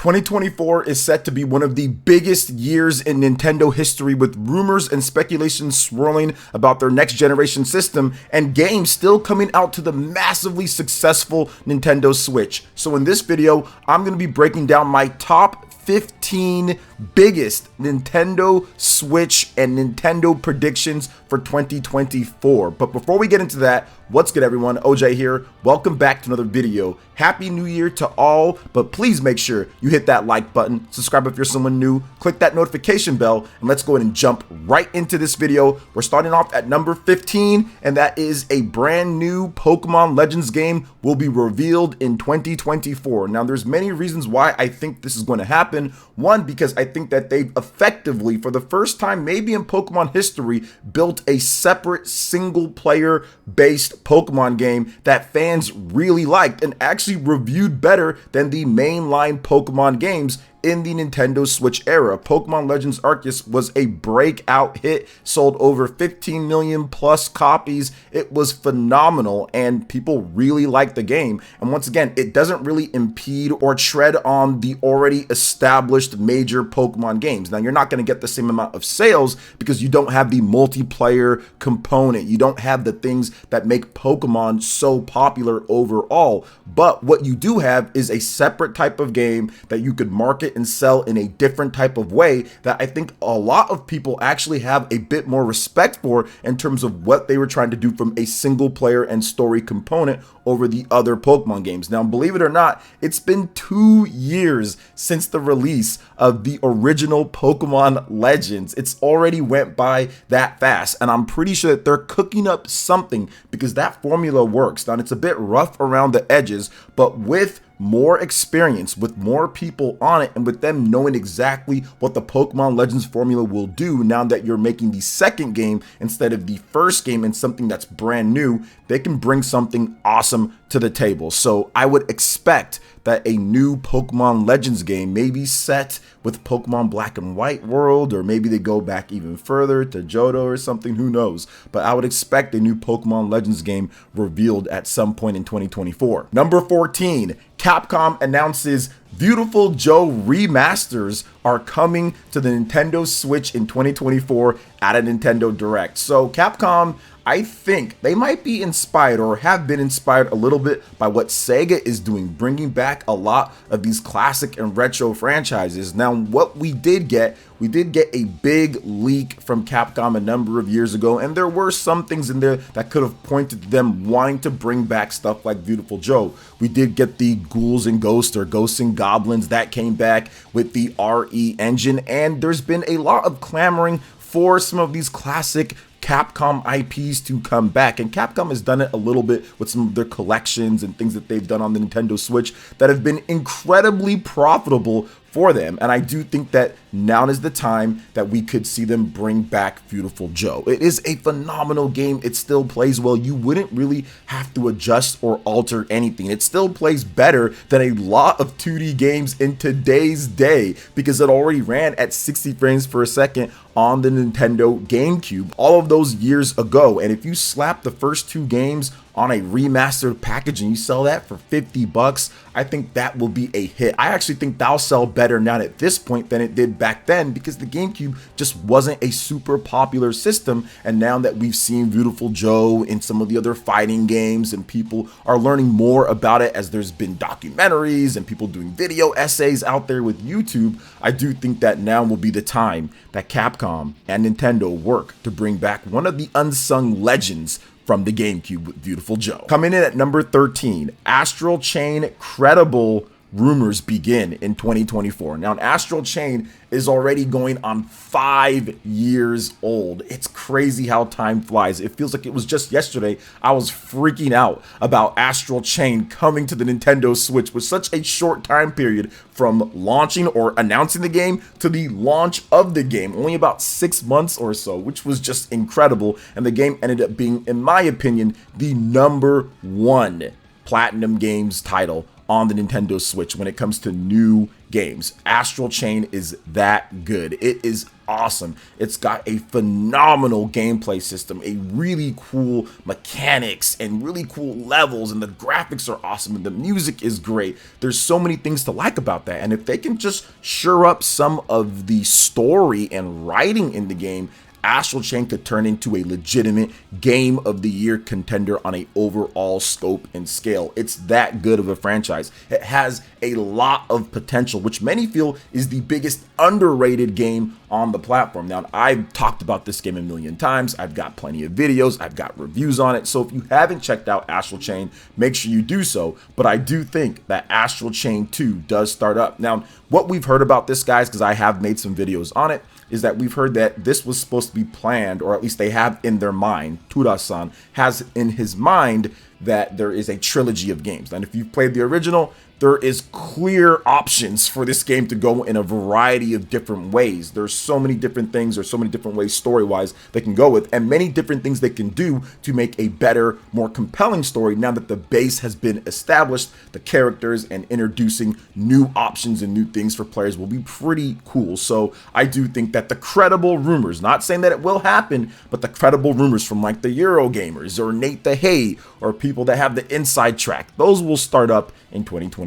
2024 is set to be one of the biggest years in Nintendo history, with rumors and speculation swirling about their next generation system and games still coming out to the massively successful Nintendo Switch. So in this video, I'm going to be breaking down my top 15 biggest Nintendo Switch and Nintendo predictions for 2024. But before we get into that, what's good everyone? OJ here. Welcome back to another video. Happy New Year to all, but please make sure you hit that like button, subscribe if you're someone new, click that notification bell, and let's go ahead and jump right into this video. We're starting off at number 15, and that is a brand new Pokemon Legends game will be revealed in 2024. Now, there's many reasons why I think this is going to happen. One, because I think that they've effectively, for the first time maybe in Pokemon history, built a separate single-player based Pokemon game that fans really liked and actually reviewed better than the mainline Pokemon games in the Nintendo Switch era. Pokemon Legends Arceus was a breakout hit, sold over 15 million plus copies. It was phenomenal and people really liked the game. And once again, it doesn't really impede or tread on the already established major Pokemon games. Now, you're not going to get the same amount of sales because you don't have the multiplayer component. You don't have the things that make Pokemon so popular overall. But what you do have is a separate type of game that you could market and sell in a different type of way that I think a lot of people actually have a bit more respect for in terms of what they were trying to do from a single player and story component over the other Pokemon games. Now, believe it or not, it's been 2 years since the release of the original Pokemon Legends. It's already went by that fast, and I'm pretty sure that they're cooking up something because that formula works. Now, it's a bit rough around the edges, but with more experience, with more people on it, and with them knowing exactly what the Pokemon Legends formula will do now that you're making the second game instead of the first game and something that's brand new, they can bring something awesome to the table. So I would expect that a new Pokemon Legends game may be set with Pokemon Black and White world, or maybe they go back even further to Johto or something, who knows. But I would expect a new Pokemon Legends game revealed at some point in 2024. Number 14, Capcom announces Beautiful Joe remasters are coming to the Nintendo Switch in 2024 at a Nintendo Direct. So Capcom, I think they might be inspired or have been inspired a little bit by what Sega is doing, bringing back a lot of these classic and retro franchises. Now, what we did get a big leak from Capcom a number of years ago, and there were some things in there that could have pointed to them wanting to bring back stuff like Beautiful Joe. We did get the Ghouls and Ghosts, or Ghosts and Goblins, that came back with the RE engine, and there's been a lot of clamoring for some of these classic Capcom IPs to come back, and Capcom has done it a little bit with some of their collections and things that they've done on the Nintendo Switch that have been incredibly profitable for them. And I do think that now is the time that we could see them bring back Beautiful Joe. It is a phenomenal game. It still plays well. You wouldn't really have to adjust or alter anything. It still plays better than a lot of 2D games in today's day because it already ran at 60 frames per second on the Nintendo GameCube all of those years ago. And if you slap the first 2 games on a remastered package and you sell that for $50, I think that will be a hit. I actually think that'll sell better now at this point than it did back then because the GameCube just wasn't a super popular system. And now that we've seen Beautiful Joe in some of the other fighting games and people are learning more about it as there's been documentaries and people doing video essays out there with YouTube, I do think that now will be the time that Capcom and Nintendo work to bring back one of the unsung legends from the GameCube with Beautiful Joe. Coming in at number 13, Astral Chain credible rumors begin in 2024. Now, Astral Chain is already going on 5 years old. It's crazy how time flies. It feels like it was just yesterday I was freaking out about Astral Chain coming to the Nintendo Switch with such a short time period from launching or announcing the game to the launch of the game, only about 6 months or so, which was just incredible. And the game ended up being, in my opinion, the #1 Platinum Games title on the Nintendo Switch when it comes to new games. Astral Chain is that good. It is awesome. It's got a phenomenal gameplay system, a really cool mechanics and really cool levels, and the graphics are awesome and the music is great. There's so many things to like about that, and if they can just shore up some of the story and writing in the game, Astral Chain could turn into a legitimate Game of the Year contender on a overall scope and scale. It's that good of a franchise. It has a lot of potential, which many feel is the biggest underrated game on the platform. Now, I've talked about this game a million times. I've got plenty of videos. I've got reviews on it. So if you haven't checked out Astral Chain, make sure you do so. But I do think that Astral Chain 2 does start up. Now, what we've heard about this, guys, because I have made some videos on it, is that we've heard that this was supposed to be planned, or at least they have in their mind, Tura-san has in his mind that there is a trilogy of games. And if you've played the original, there is clear options for this game to go in a variety of different ways. There's so many different things, or so many different ways story-wise they can go with, and many different things they can do to make a better, more compelling story now that the base has been established. The characters and introducing new options and new things for players will be pretty cool. So I do think that the credible rumors, not saying that it will happen, but the credible rumors from like the Eurogamers or Nate the Hay or people that have the inside track, those will start up in 2024.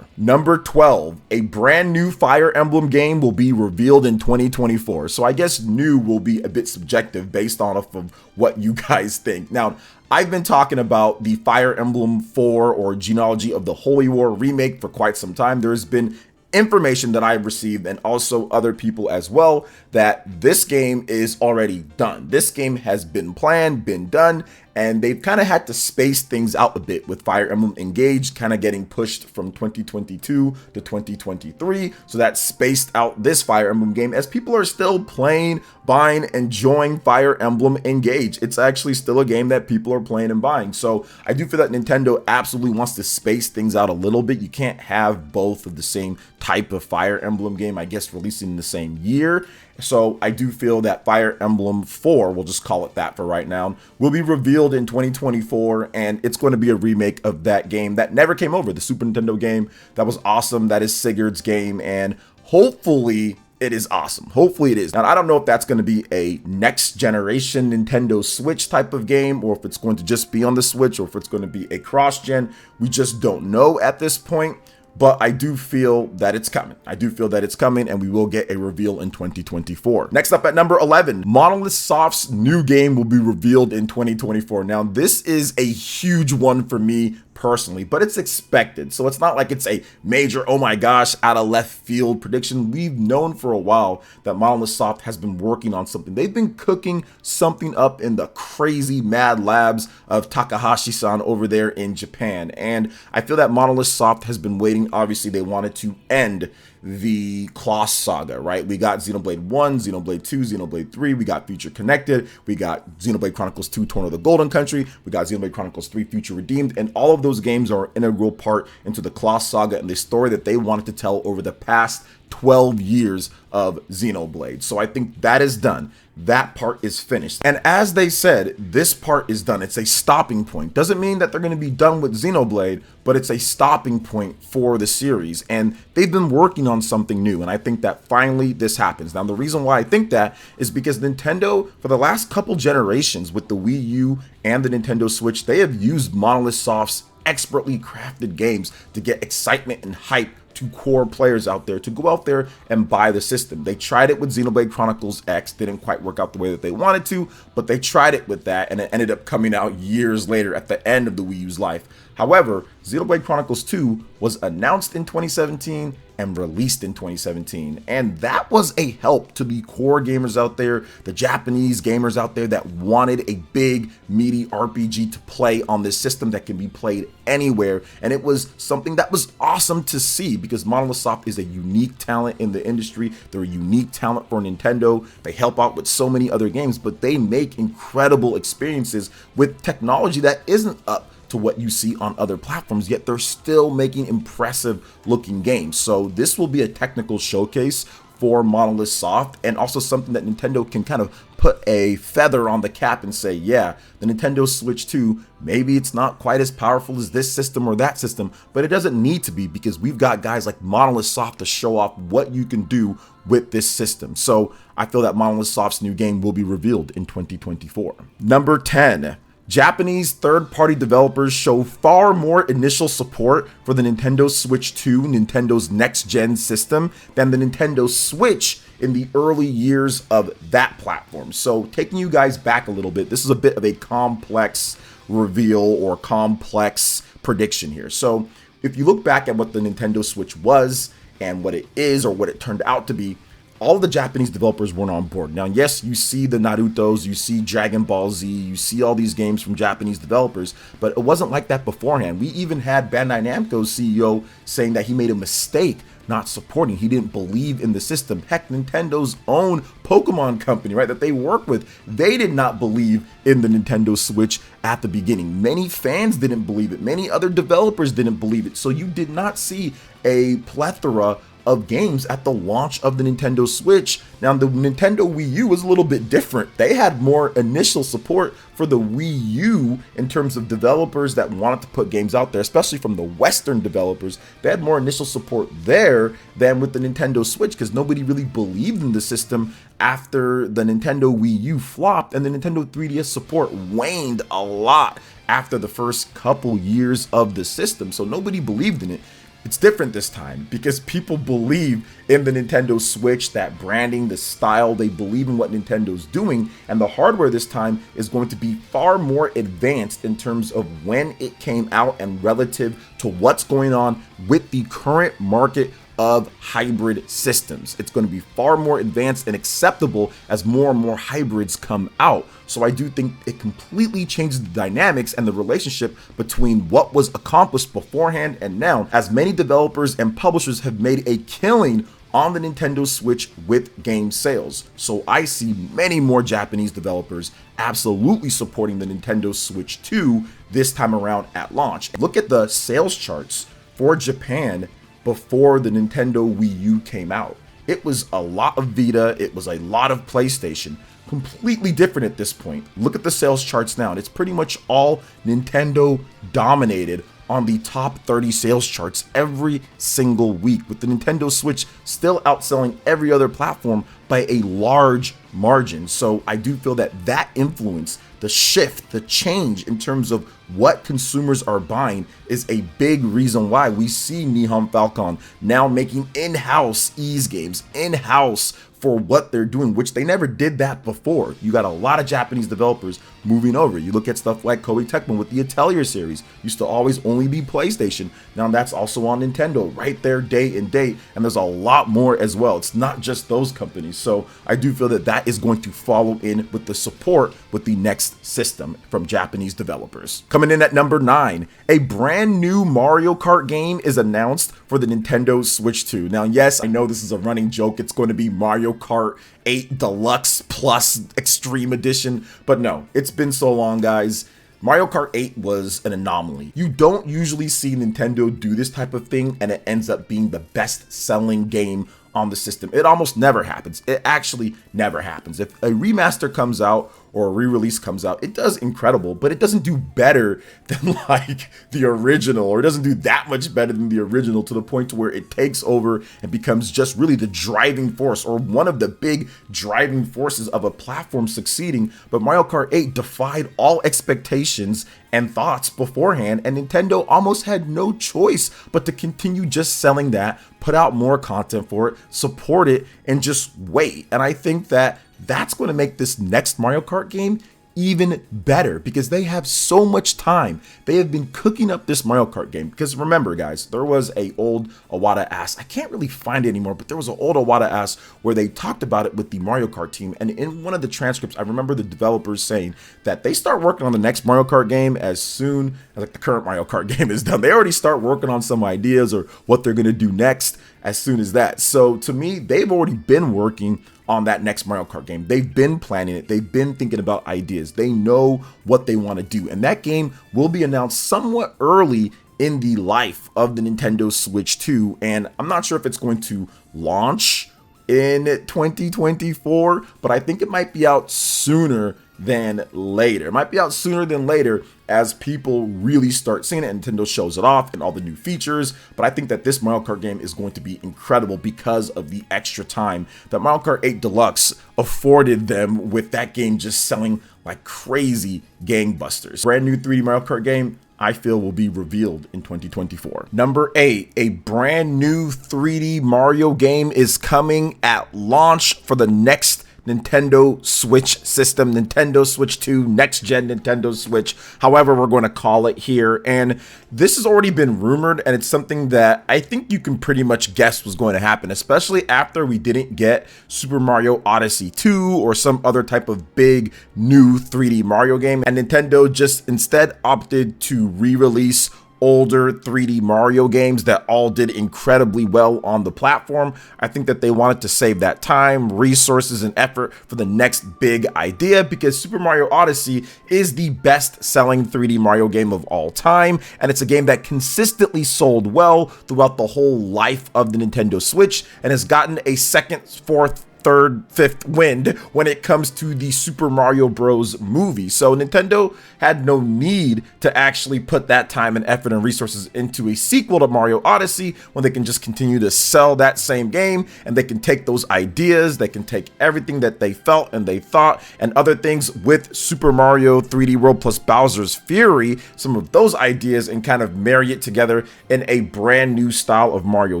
Number 12, a brand new Fire Emblem game will be revealed in 2024. So I guess new will be a bit subjective based on of what you guys think. Now, I've been talking about the Fire Emblem 4 or Genealogy of the Holy War remake for quite some time. There's been information that I've received, and also other people as well, that this game is already done. This game has been planned, been done, and they've kind of had to space things out a bit with Fire Emblem Engage kind of getting pushed from 2022 to 2023. So that spaced out this Fire Emblem game as people are still playing, buying, enjoying Fire Emblem Engage. It's actually still a game that people are playing and buying. So I do feel that Nintendo absolutely wants to space things out a little bit. You can't have both of the same type of Fire Emblem game, I guess, releasing in the same year. So I do feel that Fire Emblem 4, we'll just call it that for right now, will be revealed in 2024, and it's going to be a remake of that game that never came over, the Super Nintendo game that was awesome. That is Sigurd's game, and hopefully it is awesome. Hopefully it is. Now, I don't know if that's going to be a next generation Nintendo Switch type of game, or if it's going to just be on the Switch, or if it's going to be a cross-gen. We just don't know at this point. But I do feel that it's coming. I do feel that it's coming, and we will get a reveal in 2024. Next up at number 11, Monolith Soft's new game will be revealed in 2024. Now, this is a huge one for me personally, but it's expected. So it's not like it's a major, oh my gosh, out of left field prediction. We've known for a while that Monolith Soft has been working on something. They've been cooking something up in the crazy mad labs of Takahashi-san over there in Japan. And I feel that Monolith Soft has been waiting. Obviously, they wanted to end the Kloss saga, right? We got Xenoblade 1, Xenoblade 2, Xenoblade 3, we got Future Connected, we got Xenoblade Chronicles 2, Torn of the Golden Country, we got Xenoblade Chronicles 3, Future Redeemed, and all of those games are an integral part into the Kloss saga and the story that they wanted to tell over the past 12 years of Xenoblade. So I think that is done. That part is finished. And as they said, this part is done. It's a stopping point. Doesn't mean that they're going to be done with Xenoblade, but it's a stopping point for the series. And they've been working on something new. And I think that finally this happens. Now, the reason why I think that is because Nintendo, for the last couple generations with the Wii U and the Nintendo Switch, they have used Monolith Soft's expertly crafted games to get excitement and hype to core players out there to go out there and buy the system. They tried it with Xenoblade Chronicles X, didn't quite work out the way that they wanted to, but they tried it with that, and it ended up coming out years later at the end of the Wii U's life. However, Xenoblade Chronicles 2 was announced in 2017 and released in 2017, and that was a help to the core gamers out there, the Japanese gamers out there that wanted a big, meaty RPG to play on this system that can be played anywhere. And it was something that was awesome to see because Monolith Soft is a unique talent in the industry. They're a unique talent for Nintendo. They help out with so many other games, but they make incredible experiences with technology that isn't up to what you see on other platforms, yet they're still making impressive looking games. So this will be a technical showcase for Monolith Soft, and also something that Nintendo can kind of put a feather on the cap and say, yeah, the Nintendo Switch 2, maybe it's not quite as powerful as this system or that system, but it doesn't need to be, because we've got guys like Monolith Soft to show off what you can do with this system. So I feel that Monolith Soft's new game will be revealed in 2024. Number 10. Japanese third-party developers show far more initial support for the Nintendo Switch 2, Nintendo's next-gen system, than the Nintendo Switch in the early years of that platform. So taking you guys back a little bit, this is a bit of a complex reveal or complex prediction here. So if you look back at what the Nintendo Switch was and what it is, or what it turned out to be, all of the Japanese developers weren't on board. Now, yes, you see the Narutos, you see Dragon Ball Z, you see all these games from Japanese developers, but it wasn't like that beforehand. We even had Bandai Namco's CEO saying that he made a mistake not supporting. He didn't believe in the system. Heck, Nintendo's own Pokemon company, right, that they work with, they did not believe in the Nintendo Switch at the beginning. Many fans didn't believe it. Many other developers didn't believe it. So you did not see a plethora of games at the launch of the Nintendo Switch. Now, the Nintendo Wii U was a little bit different. They had more initial support for the Wii U in terms of developers that wanted to put games out there, especially from the Western developers. They had more initial support there than with the Nintendo Switch, because nobody really believed in the system after the Nintendo Wii U flopped, and the Nintendo 3DS support waned a lot after the first couple years of the system. So nobody believed in it. It's different this time because people believe in the Nintendo Switch, that branding, the style, they believe in what Nintendo's doing, and the hardware this time is going to be far more advanced in terms of when it came out and relative to what's going on with the current market of hybrid systems. It's going to be far more advanced and acceptable as more and more hybrids come out. So I do think it completely changes the dynamics and the relationship between what was accomplished beforehand and now, as many developers and publishers have made a killing on the Nintendo Switch with game sales. So I see many more Japanese developers absolutely supporting the Nintendo Switch 2 this time around at launch. Look at the sales charts for Japan before the Nintendo Wii U came out. It was a lot of Vita, it was a lot of PlayStation. Completely different at this point. Look at the sales charts now, and it's pretty much all Nintendo dominated on the top 30 sales charts every single week, with the Nintendo Switch still outselling every other platform by a large margin. So I do feel that that influence, the shift, the change in terms of what consumers are buying, is a big reason why we see Nihon Falcon now making in-house Ease games, in-house for what they're doing, which they never did that before. You got a lot of Japanese developers moving over. You look at stuff like Koei Tecmo with the Atelier series, used to always only be PlayStation. Now that's also on Nintendo, right there day and date, and there's a lot more as well. It's not just those companies. So I do feel that that is going to follow in with the support with the next system from Japanese developers. Coming in at number 9, a brand new Mario Kart game is announced for the Nintendo Switch 2. Now, yes, I know this is a running joke. It's going to be Mario Kart 8 Deluxe Plus Extreme Edition, but no, it's been so long, guys. Mario Kart 8 was an anomaly. You don't usually see Nintendo do this type of thing and it ends up being the best-selling game on the system. It almost never happens. It actually never happens. If a remaster comes out or a re-release comes out, it does incredible, but it doesn't do better than like the original, or it doesn't do that much better than the original, to the point to where it takes over and becomes just really the driving force, or one of the big driving forces of a platform succeeding. But Mario Kart 8 defied all expectations and thoughts beforehand, and Nintendo almost had no choice but to continue just selling that, put out more content for it, support it, and just wait. And I think that that's going to make this next Mario Kart game even better, because they have so much time. They have been cooking up this Mario Kart game, because remember, guys, there was a old Iwata ass, I can't really find it anymore, but there was an old Iwata ass where they talked about it with the Mario Kart team, and in one of the transcripts, I remember the developers saying that they start working on the next Mario Kart game as soon as like the current Mario Kart game is done. They already start working on some ideas or what they're going to do next as soon as that. So to me, they've already been working on that next Mario Kart game. They've been planning it. They've been thinking about ideas. They know what they want to do. And that game will be announced somewhat early in the life of the Nintendo Switch 2. And I'm not sure if it's going to launch in 2024, but I think it might be out sooner than later. It might be out sooner than later as people really start seeing it. Nintendo shows it off and all the new features, but I think that this Mario Kart game is going to be incredible because of the extra time that Mario Kart 8 Deluxe afforded them, with that game just selling like crazy gangbusters. Brand new 3D Mario Kart game, I feel, will be revealed in 2024. Number 8, a brand new 3D Mario game is coming at launch for the next Nintendo Switch system, Nintendo Switch 2, next gen Nintendo Switch, however we're going to call it here. And this has already been rumored, and it's something that I think you can pretty much guess was going to happen, especially after we didn't get Super Mario Odyssey 2 or some other type of big new 3D Mario game. And Nintendo just instead opted to re-release older 3D Mario games that all did incredibly well on the platform. I think that they wanted to save that time, resources, and effort for the next big idea, because Super Mario Odyssey is the best-selling 3D Mario game of all time, and it's a game that consistently sold well throughout the whole life of the Nintendo Switch and has gotten a second, fourth, third, fifth wind when it comes to the Super Mario Bros. Movie. So Nintendo had no need to actually put that time and effort and resources into a sequel to Mario Odyssey when they can just continue to sell that same game, and they can take those ideas, they can take everything that they felt and they thought and other things with Super Mario 3D World plus Bowser's Fury, some of those ideas, and kind of marry it together in a brand new style of Mario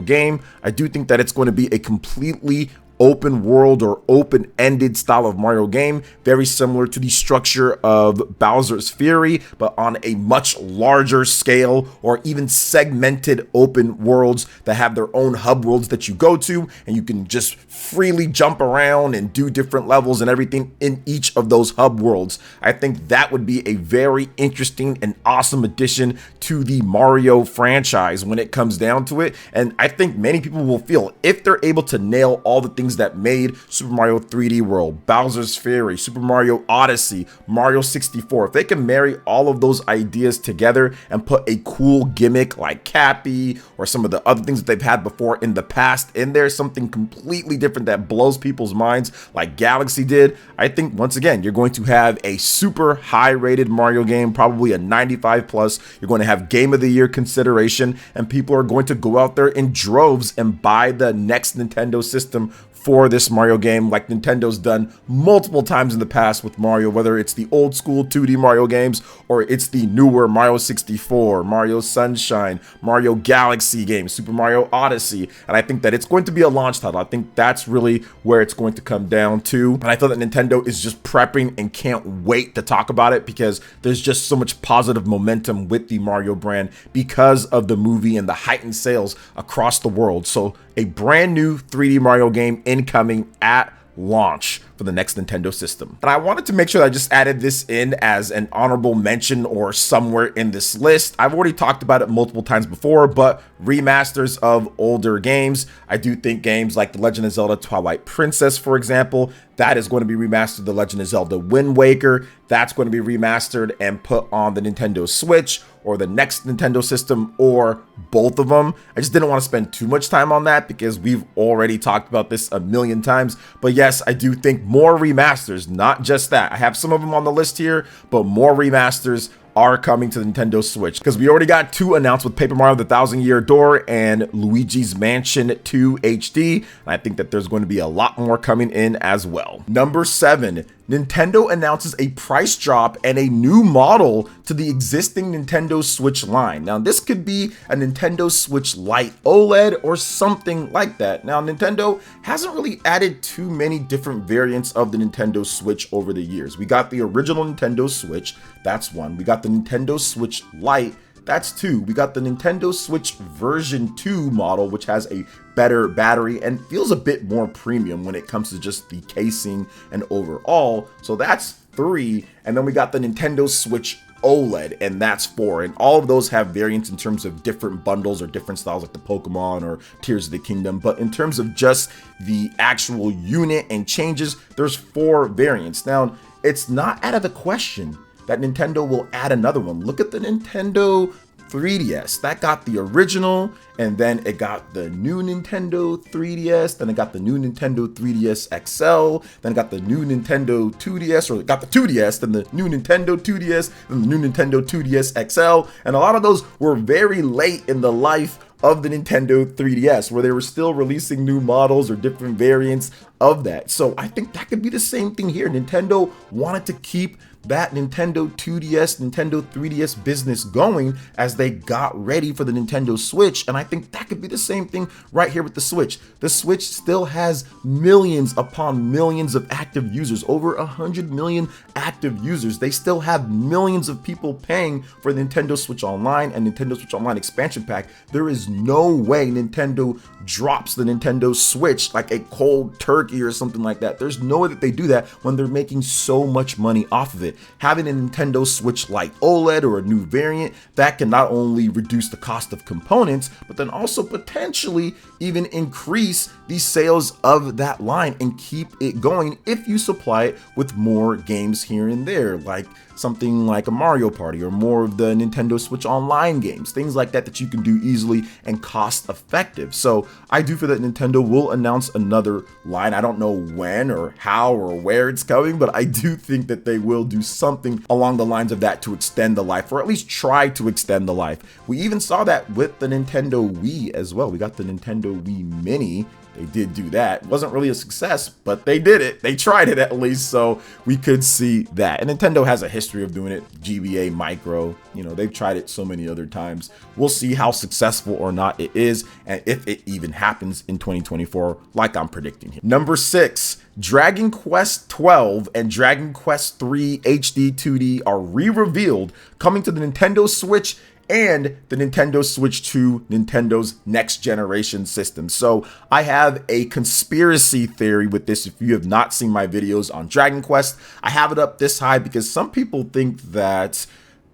game. I do think that it's going to be a completely open world or open-ended style of Mario game, very similar to the structure of Bowser's Fury, but on a much larger scale, or even segmented open worlds that have their own hub worlds that you go to, and you can just freely jump around and do different levels and everything in each of those hub worlds. I think that would be a very interesting and awesome addition to the Mario franchise when it comes down to it. And I think many people will feel, if they're able to nail all the things that made Super Mario 3D World, Bowser's Fury, Super Mario Odyssey, Mario 64, if they can marry all of those ideas together and put a cool gimmick like Cappy or some of the other things that they've had before in the past in there, something completely different that blows people's minds like Galaxy did, I think once again you're going to have a super high rated Mario game, probably a 95 plus. You're going to have Game of the Year consideration, and people are going to go out there in droves and buy the next Nintendo system for this Mario game, like Nintendo's done multiple times in the past with Mario, whether it's the old school 2D Mario games or it's the newer Mario 64, Mario Sunshine, Mario Galaxy games, Super Mario Odyssey. And I think that it's going to be a launch title. I think that's really where it's going to come down to. And I feel that Nintendo is just prepping and can't wait to talk about it, because there's just so much positive momentum with the Mario brand because of the movie and the heightened sales across the world. So a brand new 3D Mario game incoming at launch for the next Nintendo system. And I wanted to make sure that I just added this in as an honorable mention or somewhere in this list. I've already talked about it multiple times before, but remasters of older games. I do think games like The Legend of Zelda Twilight Princess, for example, that is going to be remastered. The Legend of Zelda Wind Waker, that's going to be remastered and put on the Nintendo Switch or the next Nintendo system, or both of them. I just didn't want to spend too much time on that because we've already talked about this a million times. But yes, I do think more remasters, not just that. I have some of them on the list here, but more remasters are coming to the Nintendo Switch, because we already got 2 announced with Paper Mario The Thousand Year Door and Luigi's Mansion 2 HD, and I think that there's going to be a lot more coming in as well. Number 7, Nintendo announces a price drop and a new model to the existing Nintendo Switch line. Now, this could be a Nintendo Switch Lite OLED or something like that. Now, Nintendo hasn't really added too many different variants of the Nintendo Switch over the years. We got the original Nintendo Switch, that's one. We got the Nintendo Switch Lite, that's 2. We got the Nintendo Switch version 2 model, which has a better battery and feels a bit more premium when it comes to just the casing and overall. So that's 3. And then we got the Nintendo Switch OLED, and that's 4. And all of those have variants in terms of different bundles or different styles, like the Pokemon or Tears of the Kingdom. But in terms of just the actual unit and changes, there's 4 variants. Now, it's not out of the question that Nintendo will add another one. Look at the Nintendo 3DS. That got the original, and then it got the new Nintendo 3DS, then it got the new Nintendo 3DS XL, then it got the new Nintendo 2DS, or it got the 2DS, then the new Nintendo 2DS, then the new Nintendo 2DS XL, and a lot of those were very late in the life of the Nintendo 3DS, where they were still releasing new models or different variants of that. So I think that could be the same thing here. Nintendo wanted to keep that Nintendo 2DS, Nintendo 3DS business going as they got ready for the Nintendo Switch, and I think that could be the same thing right here with the Switch. The Switch still has millions upon millions of active users, over 100 million active users. They still have millions of people paying for Nintendo Switch Online and Nintendo Switch Online expansion pack. There is no way Nintendo drops the Nintendo Switch like a cold turkey or something like that. There's no way that they do that when they're making so much money off of it. Having a Nintendo Switch Lite OLED or a new variant, that can not only reduce the cost of components, but then also potentially even increase the sales of that line and keep it going if you supply it with more games here and there, like something like a Mario Party or more of the Nintendo Switch Online games, things like that you can do easily and cost effective. So I do feel that Nintendo will announce another line. I don't know when or how or where it's coming, but I do think that they will do something along the lines of that to extend the life, or at least try to extend the life. We even saw that with the Nintendo Wii as well. We got the Nintendo Wii Mini. They did do that. It wasn't really a success, but they did it. They tried it at least, so we could see that. And Nintendo has a history of doing it. GBA Micro, you know, they've tried it so many other times. We'll see how successful or not it is, and if it even happens in 2024, like I'm predicting here. Number 6, Dragon Quest 12 and Dragon Quest 3 HD 2D are re-revealed, coming to the Nintendo Switch and the Nintendo Switch 2, Nintendo's next generation system. So I have a conspiracy theory with this. If you have not seen my videos on Dragon Quest, I have it up this high because some people think that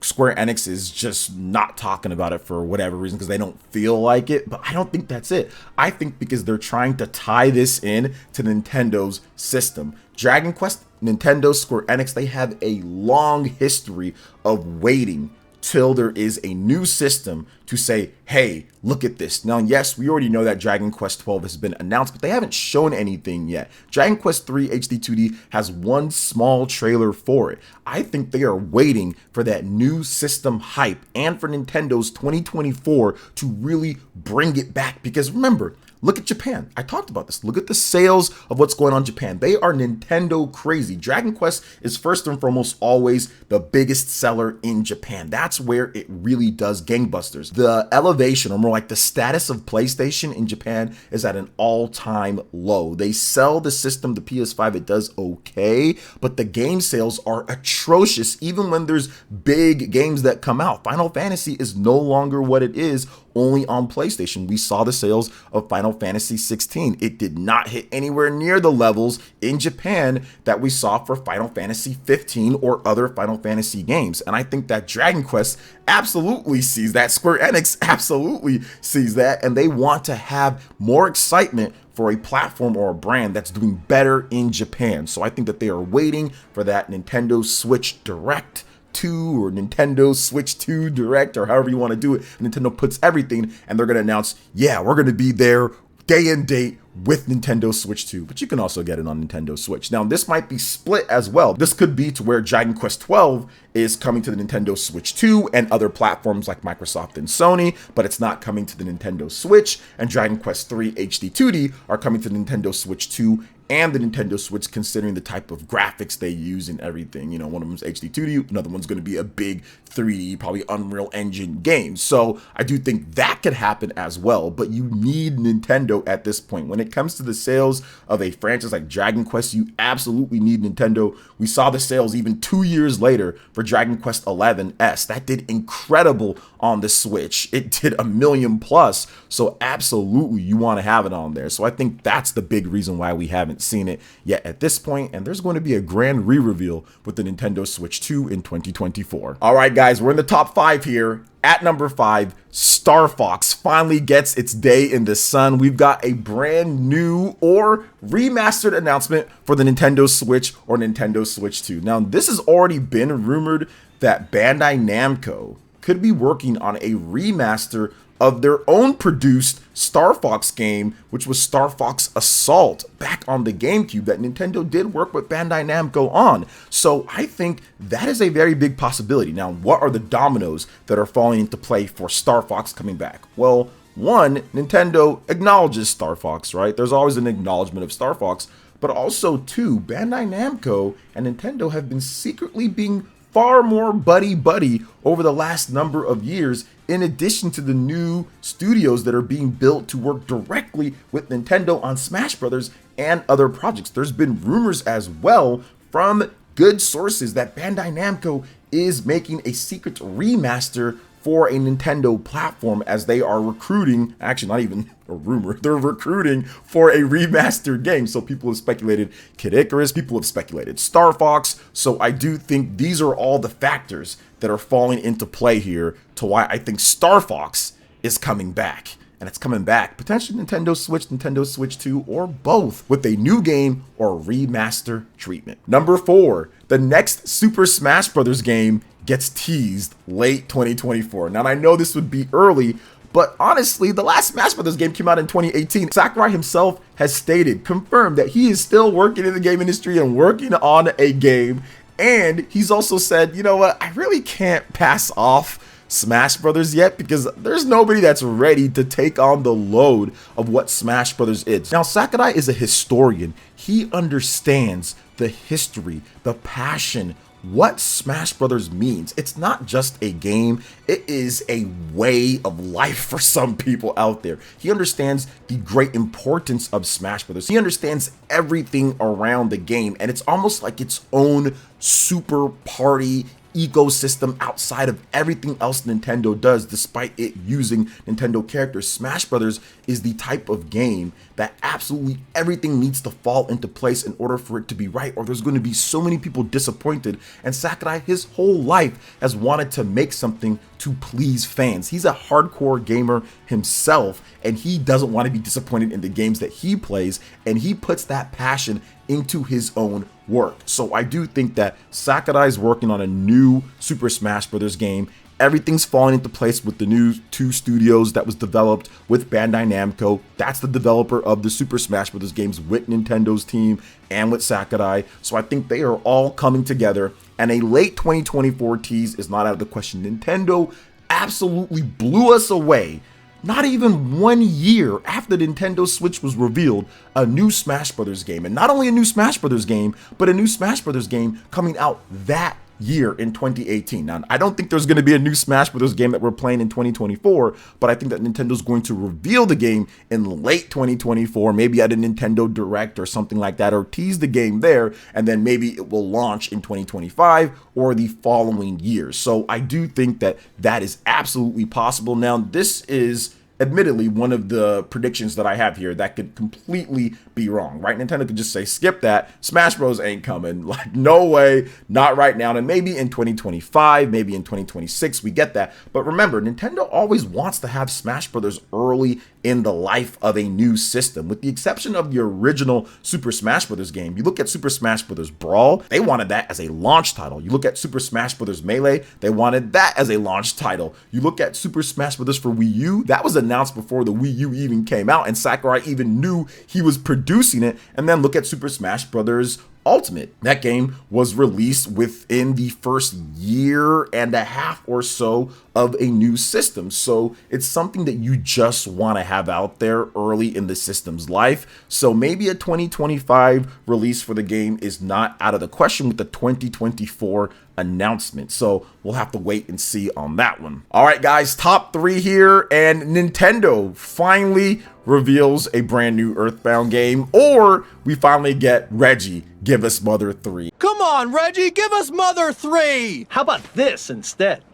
Square Enix is just not talking about it for whatever reason because they don't feel like it, but I don't think that's it. I think because they're trying to tie this in to Nintendo's system. Dragon Quest, Nintendo, Square Enix, they have a long history of waiting till there is a new system to say, hey, look at this. Now, yes, we already know that Dragon Quest 12 has been announced, but they haven't shown anything yet. Dragon Quest 3 HD 2D has one small trailer for it. I think they are waiting for that new system hype and for Nintendo's 2024 to really bring it back. Because remember, look at Japan. I talked about this. Look at the sales of what's going on in Japan. They are Nintendo crazy. Dragon Quest is first and foremost always the biggest seller in Japan. That's where it really does gangbusters. The elevation, or more like the status of PlayStation in Japan, is at an all-time low. They sell the system, the PS5, it does okay, but the game sales are atrocious even when there's big games that come out. Final Fantasy is no longer what it is only on PlayStation. We saw the sales of Final Fantasy 16. It did not hit anywhere near the levels in Japan that we saw for Final Fantasy 15 or other Final Fantasy games. And I think that Dragon Quest absolutely sees that. Square Enix absolutely sees that. And they want to have more excitement for a platform or a brand that's doing better in Japan. So I think that they are waiting for that Nintendo Switch Direct 2 or Nintendo Switch 2 Direct, or however you want to do it. Nintendo puts everything and they're going to announce, yeah, we're going to be there day and date with Nintendo Switch 2, but you can also get it on Nintendo Switch. Now, this might be split as well. This could be to where Dragon Quest 12 is coming to the Nintendo Switch 2 and other platforms like Microsoft and Sony, but it's not coming to the Nintendo Switch, and Dragon Quest 3 HD 2D are coming to the Nintendo Switch 2 and the Nintendo Switch, considering the type of graphics they use and everything. You know, one of them's HD 2D, another one's going to be a big 3D, probably Unreal Engine game. So I do think that could happen as well, but you need Nintendo at this point. When it comes to the sales of a franchise like Dragon Quest, you absolutely need Nintendo. We saw the sales even 2 years later for Dragon Quest 11S. That did incredible on the Switch. It did 1 million plus. So absolutely you want to have it on there. So I think that's the big reason why we haven't seen it yet at this point, and there's going to be a grand re-reveal with the Nintendo Switch 2 in 2024. All right, guys, we're in the top 5 here. At number 5, Star Fox finally gets its day in the sun. We've got a brand new or remastered announcement for the Nintendo Switch or Nintendo Switch 2. Now, this has already been rumored that Bandai Namco could be working on a remaster of their own produced Star Fox game, which was Star Fox Assault back on the GameCube that Nintendo did work with Bandai Namco on. So I think that is a very big possibility. Now, what are the dominoes that are falling into play for Star Fox coming back? Well, one, Nintendo acknowledges Star Fox, right? There's always an acknowledgement of Star Fox. But also, two, Bandai Namco and Nintendo have been secretly being far more buddy-buddy over the last number of years, in addition to the new studios that are being built to work directly with Nintendo on Smash Brothers and other projects. There's been rumors as well from good sources that Bandai Namco is making a secret remaster for a Nintendo platform, as they are recruiting, actually not even a rumor, they're recruiting for a remastered game. So people have speculated Kid Icarus, people have speculated Star Fox. So I do think these are all the factors that are falling into play here to why I think Star Fox is coming back. And it's coming back potentially Nintendo Switch 2, or both, with a new game or remaster treatment. Number 4, the next Super Smash Bros. Game gets teased late 2024. Now, I know this would be early, but honestly, the last Smash Bros. Game came out in 2018. Sakurai himself has stated, confirmed, that he is still working in the game industry and working on a game. And he's also said, you know what, I really can't pass off Smash Brothers yet, because there's nobody that's ready to take on the load of what Smash Brothers is. Now, Sakurai is a historian. He understands the history, the passion, what Smash Brothers means. It's not just a game, it is a way of life for some people out there. He understands the great importance of Smash Brothers. He understands everything around the game, and it's almost like its own super party ecosystem outside of everything else Nintendo does, despite it using Nintendo characters. Smash Brothers is the type of game that absolutely everything needs to fall into place in order for it to be right, or there's going to be so many people disappointed. And Sakurai, his whole life, has wanted to make something to please fans. He's a hardcore gamer himself, and he doesn't want to be disappointed in the games that he plays, and he puts that passion into his own work. So I do think that Sakurai's working on a new Super Smash Bros. Game. Everything's falling into place with the new 2 studios that was developed with Bandai Namco. That's the developer of the Super Smash Bros. Games with Nintendo's team and with Sakurai. So I think they are all coming together, and a late 2024 tease is not out of the question. Nintendo absolutely blew us away. Not even 1 year after Nintendo Switch was revealed, a new Smash Brothers game. And not only a new Smash Brothers game, but a new Smash Brothers game coming out that year in 2018. Now, I don't think there's going to be a new Smash Brothers game that we're playing in 2024, but I think that Nintendo's going to reveal the game in late 2024, maybe at a Nintendo Direct or something like that, or tease the game there, and then maybe it will launch in 2025 or the following year. So I do think that that is absolutely possible. Now, this is admittedly one of the predictions that I have here that could completely be wrong, right? Nintendo could just say, skip that, Smash Bros ain't coming, like, no way, not right now. And maybe in 2025, maybe in 2026, we get that. But remember, Nintendo always wants to have Smash Brothers early in the life of a new system, with the exception of the original Super Smash Bros. Game. You look at Super Smash Bros. Brawl, they wanted that as a launch title. You look at Super Smash Bros. Melee, they wanted that as a launch title. You look at Super Smash Bros. For Wii U, that was announced before the Wii U even came out, and Sakurai even knew he was producing it. And then look at Super Smash Bros. Ultimate. That game was released within the first year and a half or so of a new system. So it's something that you just want to have out there early in the system's life. So maybe a 2025 release for the game is not out of the question with the 2024 announcement. So we'll have to wait and see on that one. All right, guys, top 3 here, and Nintendo finally reveals a brand new Earthbound game, or we finally get Reggie Give Us Mother 3. Come on, Reggie, give us Mother 3! How about this instead?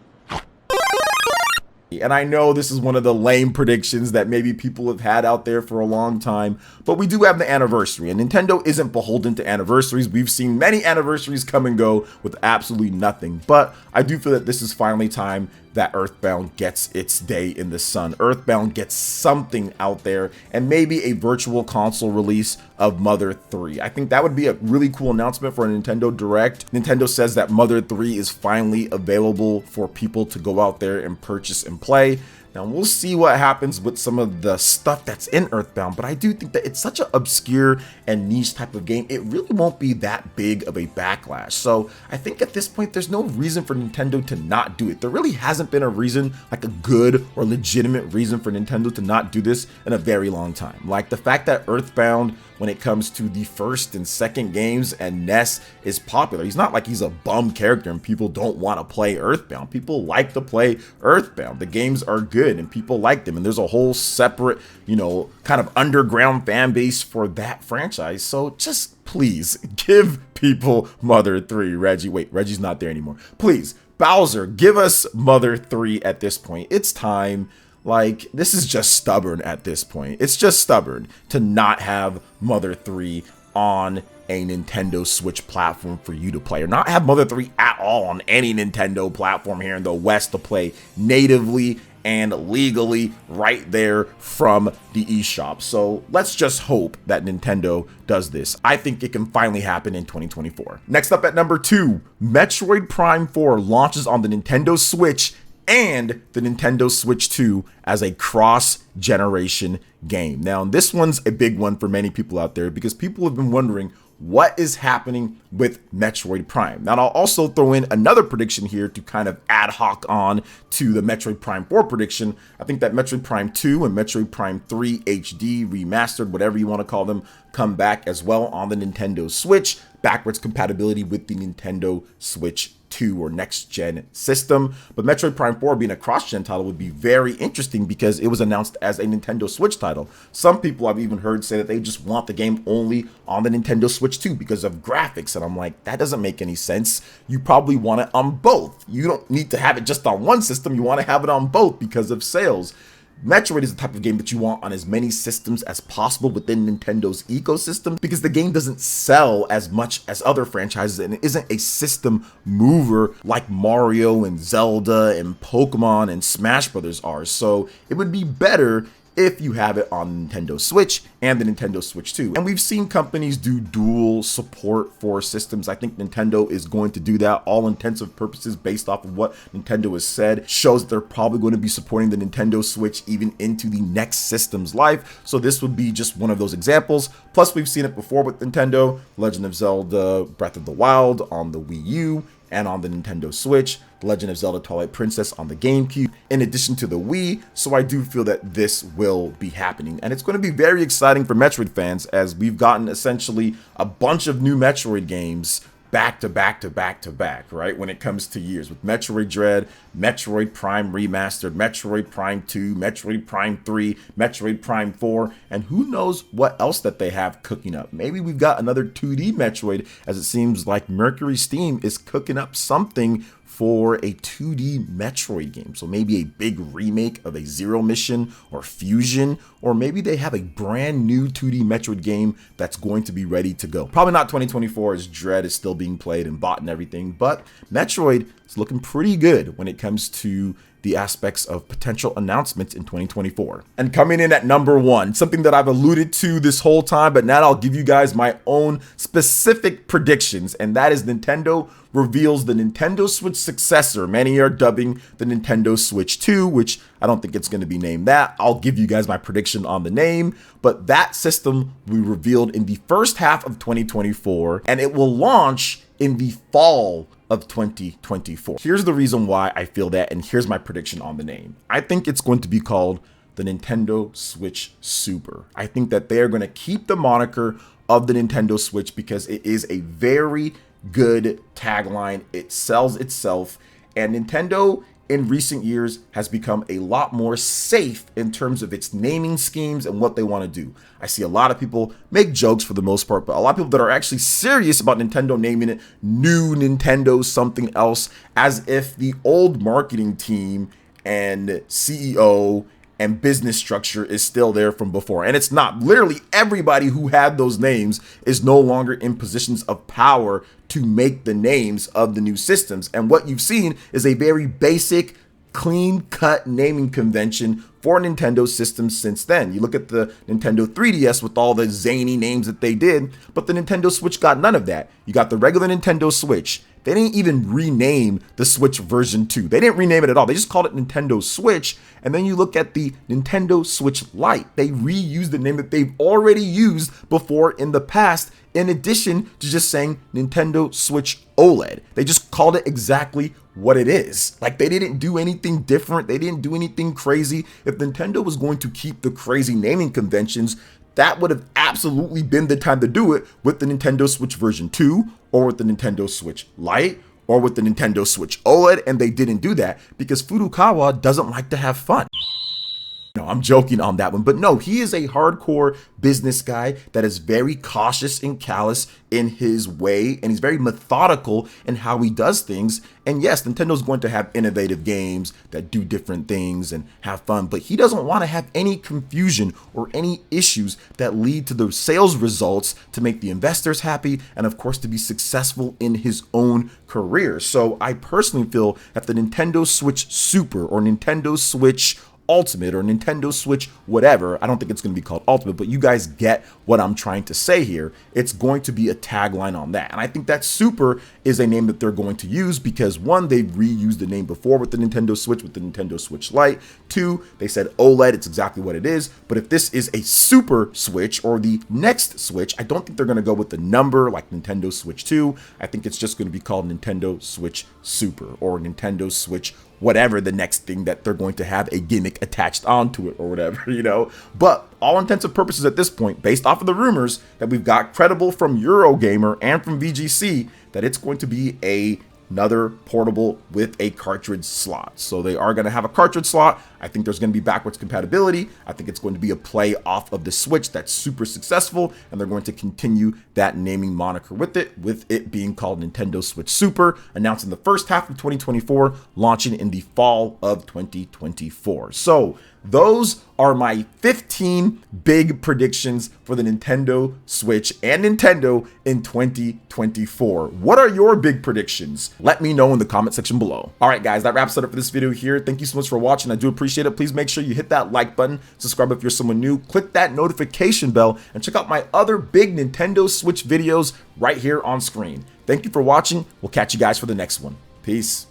And I know this is one of the lame predictions that maybe people have had out there for a long time, but we do have the anniversary, and Nintendo isn't beholden to anniversaries. We've seen many anniversaries come and go with absolutely nothing, but I do feel that this is finally time that Earthbound gets its day in the sun. Earthbound gets something out there, and maybe a virtual console release of Mother 3. I think that would be a really cool announcement for a Nintendo Direct. Nintendo says that Mother 3 is finally available for people to go out there and purchase and play. Now, we'll see what happens with some of the stuff that's in Earthbound, but I do think that it's such an obscure and niche type of game, it really won't be that big of a backlash. So I think at this point, there's no reason for Nintendo to not do it. There really hasn't been a reason, like a good or legitimate reason for Nintendo to not do this in a very long time. Like the fact that Earthbound, when it comes to the first and second games, and Ness is popular. He's not like he's a bum character and people don't want to play Earthbound. People like to play Earthbound. The games are good and people like them, and there's a whole separate, you know, kind of underground fan base for that franchise. So just please give people Mother 3. Reggie, wait, Reggie's not there anymore. Please, Bowser, give us Mother 3 at this point. It's time. Like, this is just stubborn at this point. It's just stubborn to not have Mother 3 on a Nintendo Switch platform for you to play, or not have Mother 3 at all on any Nintendo platform here in the West to play natively and legally right there from the eShop. So let's just hope that Nintendo does this. I think it can finally happen in 2024. Next up at number 2, Metroid Prime 4 launches on the Nintendo Switch and the Nintendo Switch 2 as a cross-generation game. Now, this one's a big one for many people out there because people have been wondering what is happening with Metroid Prime. Now, I'll also throw in another prediction here to kind of ad hoc on to the Metroid Prime 4 prediction. I think that Metroid Prime 2 and Metroid Prime 3 HD, remastered, whatever you want to call them, come back as well on the Nintendo Switch, backwards compatibility with the Nintendo Switch 2 or next gen system. But Metroid Prime 4 being a cross-gen title would be very interesting because it was announced as a Nintendo Switch title. Some people I've even heard say that they just want the game only on the Nintendo Switch 2 because of graphics, and I'm like, that doesn't make any sense. You probably want it on both. You don't need to have it just on one system, you want to have it on both because of sales. Metroid is the type of game that you want on as many systems as possible within Nintendo's ecosystem because the game doesn't sell as much as other franchises and it isn't a system mover like Mario and Zelda and Pokemon and Smash Brothers are. So it would be better if you have it on Nintendo Switch and the Nintendo Switch 2. And we've seen companies do dual support for systems. I think Nintendo is going to do that. All intensive purposes, based off of what Nintendo has said, shows that they're probably going to be supporting the Nintendo Switch even into the next system's life. So this would be just one of those examples. Plus, we've seen it before with Nintendo, Legend of Zelda Breath of the Wild on the Wii U and on the Nintendo Switch, Legend of Zelda Twilight Princess on the GameCube, in addition to the Wii. So I do feel that this will be happening, and it's going to be very exciting for Metroid fans as we've gotten essentially a bunch of new Metroid games back to back to back to back, right? When it comes to years with Metroid Dread, Metroid Prime Remastered, Metroid Prime 2, Metroid Prime 3, Metroid Prime 4, and who knows what else that they have cooking up. Maybe we've got another 2D Metroid, as it seems like Mercury Steam is cooking up something for a 2D Metroid game. So maybe a big remake of a Zero Mission or Fusion, or maybe they have a brand new 2D Metroid game that's going to be ready to go. Probably not 2024 as Dread is still being played and bought and everything, but Metroid is looking pretty good when it comes to the aspects of potential announcements in 2024. And coming in at number 1, something that I've alluded to this whole time, but now I'll give you guys my own specific predictions, and that is Nintendo reveals the Nintendo Switch successor. Many are dubbing the Nintendo Switch 2, which I don't think it's going to be named that. I'll give you guys my prediction on the name, but that system will be revealed in the first half of 2024, and it will launch in the fall of 2024. Here's the reason why I feel that, and here's my prediction on the name. I think it's going to be called the Nintendo Switch Super. I think that they're going to keep the moniker of the Nintendo Switch because it is a very good tagline. It sells itself, and Nintendo in recent years has become a lot more safe in terms of its naming schemes and what they want to do. I see a lot of people make jokes for the most part, but a lot of people that are actually serious about Nintendo naming it New Nintendo something else, as if the old marketing team and CEO and business structure is still there from before. And it's not. Literally everybody who had those names is no longer in positions of power to make the names of the new systems. And what you've seen is a very basic clean-cut naming convention for Nintendo systems since then. You look at the Nintendo 3DS with all the zany names that they did, but the Nintendo Switch got none of that. You got the regular Nintendo Switch. They didn't even rename the Switch version 2. They didn't rename it at all. They just called it Nintendo Switch. And then you look at the Nintendo Switch Lite. They reused the name that they've already used before in the past, in addition to just saying Nintendo Switch OLED. They just called it exactly what it is. Like, they didn't do anything different. They didn't do anything crazy. If Nintendo was going to keep the crazy naming conventions, that would have absolutely been the time to do it with the Nintendo Switch version 2, or with the Nintendo Switch Lite, or with the Nintendo Switch OLED, and they didn't do that because Furukawa doesn't like to have fun. No, I'm joking on that one, but no, he is a hardcore business guy that is very cautious and callous in his way, and he's very methodical in how he does things. And yes, Nintendo's going to have innovative games that do different things and have fun, but he doesn't want to have any confusion or any issues that lead to the sales results to make the investors happy and, of course, to be successful in his own career. So I personally feel that the Nintendo Switch Super or Nintendo Switch Ultimate or Nintendo Switch whatever, I don't think it's going to be called Ultimate, but you guys get what I'm trying to say here. It's going to be a tagline on that, and I think that Super is a name that they're going to use because, one, they've reused the name before with the Nintendo Switch, with the Nintendo Switch Lite. Two, they said OLED, it's exactly what it is. But if this is a Super Switch or the next Switch, I don't think they're going to go with the number like Nintendo Switch 2. I think it's just going to be called Nintendo Switch Super or Nintendo Switch whatever the next thing that they're going to have a gimmick attached onto it or whatever, you know. But all intents and purposes at this point, based off of the rumors that we've got credible from Eurogamer and from VGC, that it's going to be another portable with a cartridge slot. So they are going to have a cartridge slot. I think there's going to be backwards compatibility. I think it's going to be a play off of the Switch that's super successful, and they're going to continue that naming moniker with it being called Nintendo Switch Super, announced in the first half of 2024, launching in the fall of 2024. So those are my 15 big predictions for the Nintendo Switch and Nintendo in 2024. What are your big predictions? Let me know in the comment section below. All right, guys, that wraps it up for this video here. Thank you so much for watching. I do appreciate it. Please make sure you hit that like button, subscribe if you're someone new, click that notification bell, and check out my other big Nintendo Switch videos right here on screen. Thank you for watching. We'll catch you guys for the next one. Peace.